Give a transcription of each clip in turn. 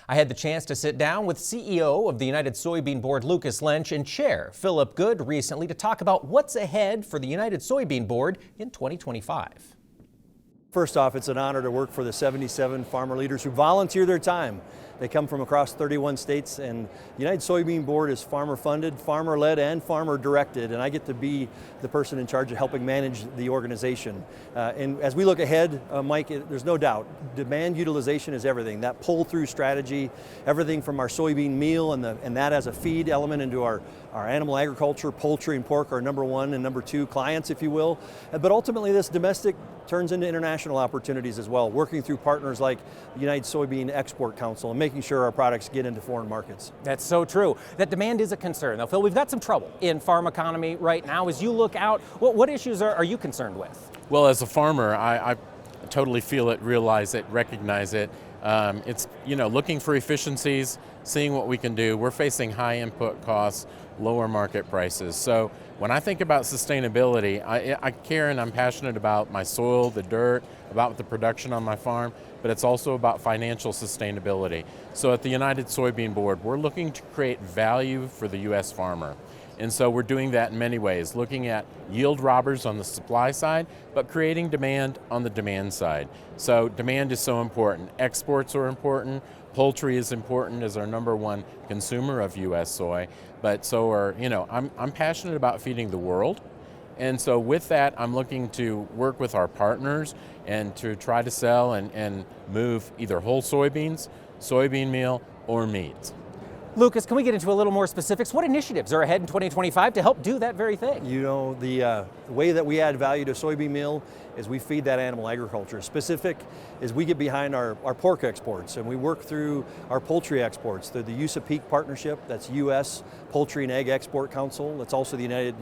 I had the chance to sit down with CEO of the United Soybean Board, LENTSCH, and Chair Philip Good recently to talk about what's ahead for the United Soybean Board in 2025. First off, it's an honor to work for the 77 farmer leaders who volunteer their time. They come from across 31 states, and the United Soybean Board is farmer-funded, farmer-led, and farmer-directed, and I get to be the person in charge of helping manage the organization. And as we look ahead, Mike, there's no doubt, demand utilization is everything. That pull-through strategy, everything from our soybean meal and that as a feed element into our animal agriculture, poultry and pork are number one and number two clients, if you will. But ultimately, this domestic turns into international opportunities as well, working through partners like the United Soybean Export Council and making sure our products get into foreign markets. That's so true. That demand is a concern. Now, Phil, we've got some trouble in farm economy right now. As you look out, what issues are you concerned with? Well, as a farmer, I totally feel it, realize it, recognize it. It's, looking for efficiencies, seeing what we can do. We're facing high input costs, lower market prices. So when I think about sustainability, I care and I'm passionate about my soil, the dirt, about the production on my farm, but it's also about financial sustainability. So at the United Soybean Board, we're looking to create value for the U.S. farmer. And so we're doing that in many ways, looking at yield robbers on the supply side, but creating demand on the demand side. So demand is so important. Exports are important. Poultry is important as our number one consumer of U.S. soy, but so are, I'm passionate about feeding the world. And so with that, I'm looking to work with our partners and to try to sell and move either whole soybeans, soybean meal, or meat. Lucas, can we get into a little more specifics? What initiatives are ahead in 2025 to help do that very thing? The way that we add value to soybean meal is we feed that animal agriculture. Specific is we get behind our pork exports, and we work through our poultry exports through the USAPEAC partnership. That's U.S. Poultry and Egg Export Council. That's also the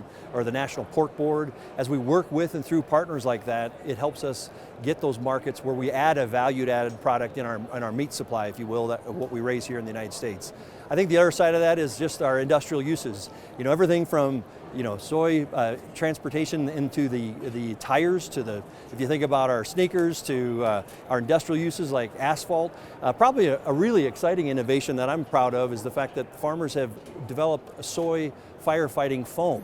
National Pork Board. As we work with and through partners like that, it helps us get those markets where we add a valued-added product in our meat supply, if you will, what we raise here in the United States. I think the other side of that is just our industrial uses. Everything from soy transportation into the tires to if you think about our sneakers to our industrial uses like asphalt. Probably a really exciting innovation that I'm proud of is the fact that farmers have developed a soy firefighting foam.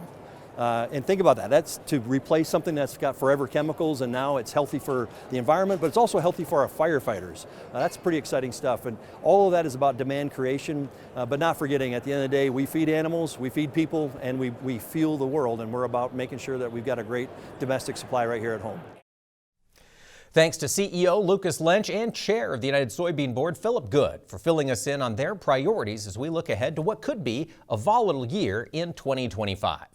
And think about that. That's to replace something that's got forever chemicals, and now it's healthy for the environment, but it's also healthy for our firefighters. That's pretty exciting stuff. And all of that is about demand creation, but not forgetting at the end of the day, we feed animals, we feed people, and we fuel the world, and we're about making sure that we've got a great domestic supply right here at home. Thanks to CEO LENTSCH and Chair of the United Soybean Board, Philip Good, for filling us in on their priorities as we look ahead to what could be a volatile year in 2025.